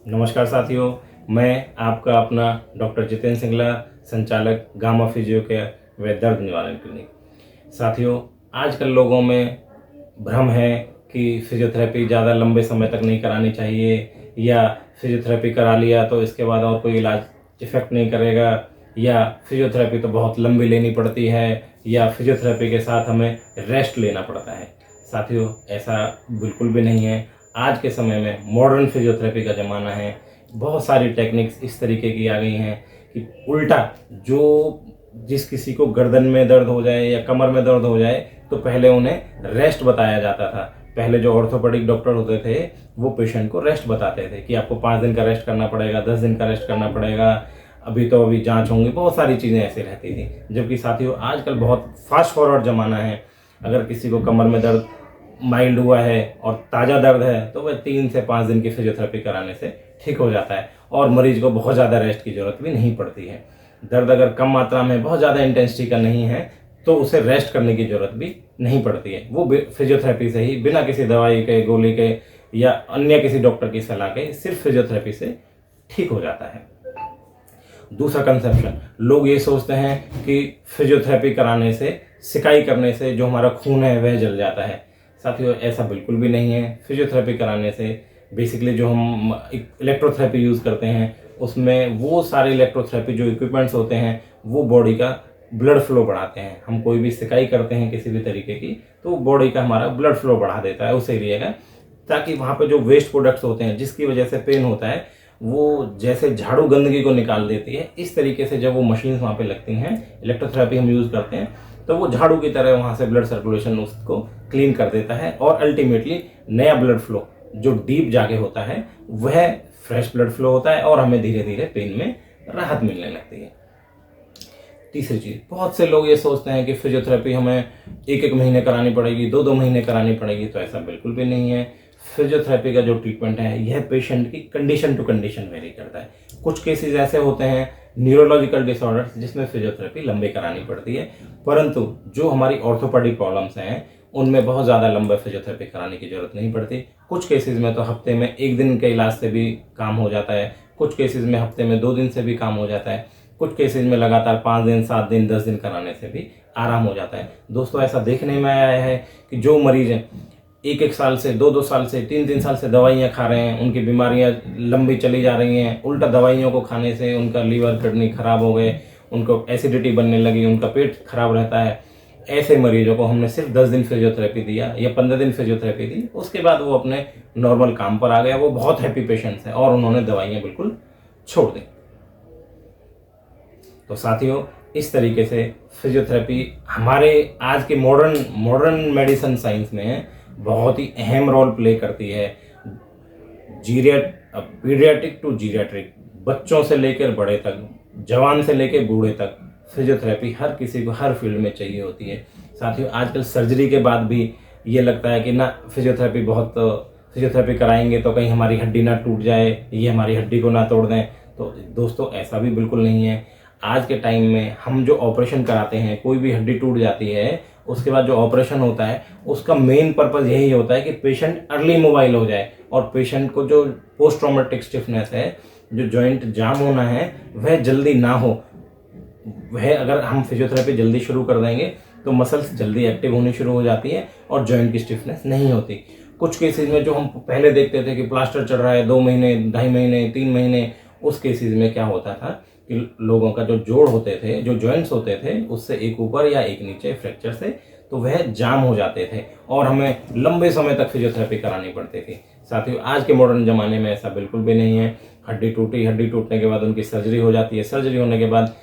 नमस्कार साथियों, मैं आपका अपना डॉक्टर जितेंद्र सिंगला, संचालक गामा फिजियो केयर व दर्द निवारण क्लिनिक। साथियों, आजकल लोगों में भ्रम है कि फिजियोथेरेपी ज़्यादा लंबे समय तक नहीं करानी चाहिए, या फिजियोथेरेपी करा लिया तो इसके बाद और कोई इलाज इफेक्ट नहीं करेगा, या फिजियोथेरेपी तो बहुत लंबी लेनी पड़ती है, या फिजियोथेरेपी के साथ हमें रेस्ट लेना पड़ता है। साथियों, ऐसा बिल्कुल भी नहीं है। आज के समय में मॉडर्न फिजियोथेरेपी का ज़माना है। बहुत सारी टेक्निक्स इस तरीके की आ गई हैं कि उल्टा जिस किसी को गर्दन में दर्द हो जाए या कमर में दर्द हो जाए तो पहले उन्हें रेस्ट बताया जाता था। पहले जो ऑर्थोपेडिक डॉक्टर होते थे वो पेशेंट को रेस्ट बताते थे कि आपको 5 दिन का रेस्ट करना पड़ेगा, 10 दिन का रेस्ट करना पड़ेगा, अभी जांच होंगी, बहुत सारी चीज़ें ऐसे रहती थी। जबकि साथियों, आजकल बहुत फास्ट फॉरवर्ड ज़माना है। अगर किसी को कमर में दर्द माइल्ड हुआ है और ताज़ा दर्द है तो वह 3 से 5 दिन की फिजियोथेरेपी कराने से ठीक हो जाता है और मरीज को बहुत ज़्यादा रेस्ट की ज़रूरत भी नहीं पड़ती है। दर्द अगर कम मात्रा में बहुत ज़्यादा इंटेंसिटी का नहीं है तो उसे रेस्ट करने की ज़रूरत भी नहीं पड़ती है। वो फिजियोथेरेपी से ही, बिना किसी दवाई के, गोली के या अन्य किसी डॉक्टर की सलाह के, सिर्फ फिजियोथेरेपी से ठीक हो जाता है। दूसरा कंसेप्शन, लोग ये सोचते हैं कि फिजियोथेरेपी कराने से, सिकाई करने से जो हमारा खून है वह जल जाता है। साथियों, ऐसा बिल्कुल भी नहीं है। फिजियोथेरेपी कराने से बेसिकली जो हम इलेक्ट्रोथेरेपी यूज़ करते हैं उसमें वो सारे इलेक्ट्रोथेरेपी जो इक्विपमेंट्स होते हैं वो बॉडी का ब्लड फ्लो बढ़ाते हैं। हम कोई भी सिकाई करते हैं किसी भी तरीके की तो बॉडी का हमारा ब्लड फ्लो बढ़ा देता है उस एरिया का, ताकि वहाँ पे जो वेस्ट प्रोडक्ट्स होते हैं जिसकी वजह से पेन होता है वो जैसे झाड़ू गंदगी को निकाल देती है, इस तरीके से जब वो मशीन्स वहाँ पे लगती हैं, इलेक्ट्रोथेरेपी हम यूज़ करते हैं, तो वो झाड़ू की तरह वहाँ से ब्लड सर्कुलेशन उसको क्लीन कर देता है और अल्टीमेटली नया ब्लड फ्लो जो डीप जाके होता है वह फ्रेश ब्लड फ्लो होता है और हमें धीरे धीरे पेन में राहत मिलने लगती है। तीसरी चीज़, बहुत से लोग ये सोचते हैं कि फिजियोथेरेपी हमें 1-1 महीने करानी पड़ेगी, 2-2 महीने करानी पड़ेगी, तो ऐसा बिल्कुल भी नहीं है। फिजियोथेरेपी का जो ट्रीटमेंट है यह पेशेंट की कंडीशन टू कंडीशन वेरी करता है। कुछ केसेस ऐसे होते हैं न्यूरोलॉजिकल डिसऑर्डर्स जिसमें फिजियोथेरेपी लंबे करानी पड़ती है, परंतु जो हमारी ऑर्थोपेडिक प्रॉब्लम्स हैं उनमें बहुत ज़्यादा लंबा फिजियोथेरेपी कराने की जरूरत नहीं पड़ती। कुछ केसेस में तो हफ्ते में 1 दिन के इलाज से भी काम हो जाता है, कुछ केसेस में हफ्ते में 2 दिन से भी काम हो जाता है, कुछ केसेस में लगातार 5 दिन, 7 दिन, 10 दिन कराने से भी आराम हो जाता है। दोस्तों, ऐसा देखने में आया है कि जो मरीज हैं 1-1 साल से, 2-2 साल से, 3-3 साल से दवाइयाँ खा रहे हैं, उनकी बीमारियाँ लंबी चली जा रही हैं, उल्टा दवाइयों को खाने से उनका लीवर, किडनी खराब हो गए, उनको एसिडिटी बनने लगी, उनका पेट खराब रहता है। ऐसे मरीजों को हमने सिर्फ 10 दिन फिजियोथेरेपी दिया या 15 दिन फिजियोथेरेपी दी, उसके बाद वो अपने नॉर्मल काम पर आ गया। वो बहुत हैप्पी पेशेंट्स हैं और उन्होंने दवाइयाँ बिल्कुल छोड़ दी। तो साथियों, इस तरीके से फिजियोथेरेपी हमारे आज के मॉडर्न मेडिसिन साइंस में बहुत ही अहम रोल प्ले करती है। पीडियाट्रिक टू जीरियाट्रिक, बच्चों से लेकर बड़े तक, जवान से लेकर बूढ़े तक, फिजियोथेरेपी हर किसी को हर फील्ड में चाहिए होती है। साथियों, आजकल सर्जरी के बाद भी ये लगता है कि ना फिजियोथेरेपी कराएंगे तो कहीं हमारी हड्डी ना टूट जाए, ये हमारी हड्डी को ना तोड़ दें। तो दोस्तों, ऐसा भी बिल्कुल नहीं है। आज के टाइम में हम जो ऑपरेशन कराते हैं, कोई भी हड्डी टूट जाती है, उसके बाद जो ऑपरेशन होता है उसका मेन पर्पस यही होता है कि पेशेंट अर्ली मोबाइल हो जाए और पेशेंट को जो पोस्ट ट्रॉमेटिक स्टिफनेस है, जो जॉइंट जाम होना है, वह जल्दी ना हो। वह अगर हम फिजियोथेरेपी जल्दी शुरू कर देंगे तो मसल्स जल्दी एक्टिव होनी शुरू हो जाती है और जॉइंट की स्टिफनेस नहीं होती। कुछ केसेस में जो हम पहले देखते थे कि प्लास्टर चढ़ रहा है 2 महीने, 2.5 महीने, 3 महीने, उस केसेस में क्या होता था कि लोगों का जो जोड़ होते थे, जो जॉइंट्स होते थे, उससे एक ऊपर या एक नीचे फ्रैक्चर से तो वह जाम हो जाते थे और हमें लंबे समय तक फिजियोथेरेपी करानी पड़ती थी। साथियों, आज के मॉडर्न ज़माने में ऐसा बिल्कुल भी नहीं है। हड्डी टूटी, हड्डी टूटने के बाद उनकी सर्जरी हो जाती है। सर्जरी होने के बाद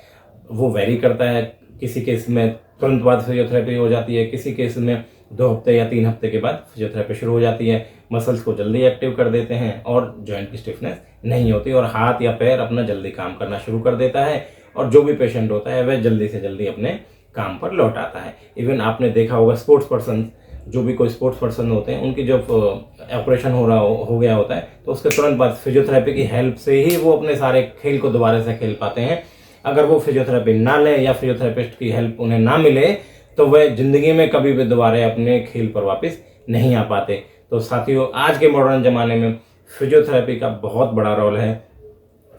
वो वेरी करता है, किसी केस में तुरंत बाद फिजियोथेरेपी हो जाती है, किसी केस में 2 हफ्ते या 3 हफ्ते के बाद फिजियोथेरेपी शुरू हो जाती है। मसल्स को जल्दी एक्टिव कर देते हैं और जॉइंट की स्टिफनेस नहीं होती और हाथ या पैर अपना जल्दी काम करना शुरू कर देता है और जो भी पेशेंट होता है वह जल्दी से जल्दी अपने काम पर लौट आता है। इवन आपने देखा होगा स्पोर्ट्स पर्सन, जो भी कोई स्पोर्ट्स पर्सन होते हैं, उनकी जब ऑपरेशन हो गया होता है तो उसके तुरंत बाद फिजियोथेरेपी की हेल्प से ही वो अपने सारे खेल को दोबारा से खेल पाते हैं। अगर वो फिजियोथेरेपी ना ले या फिजियोथेरेपिस्ट की हेल्प उन्हें ना मिले तो वह जिंदगी में कभी भी दोबारा अपने खेल पर वापस नहीं आ पाते। तो साथियों, आज के मॉडर्न ज़माने में फिजियोथेरेपी का बहुत बड़ा रोल है।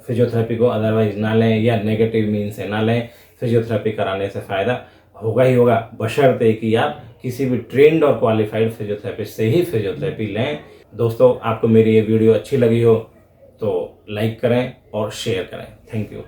फिजियोथेरेपी को अदरवाइज ना लें या नेगेटिव मीन से ना लें, फिजियोथेरेपी कराने से फ़ायदा होगा ही होगा, बशर्ते कि आप किसी भी ट्रेंड और क्वालिफाइड फिजियोथेरेपिस्ट से ही फिजियोथेरेपी लें। दोस्तों, आपको मेरी ये वीडियो अच्छी लगी हो तो लाइक करें और शेयर करें। Thank you.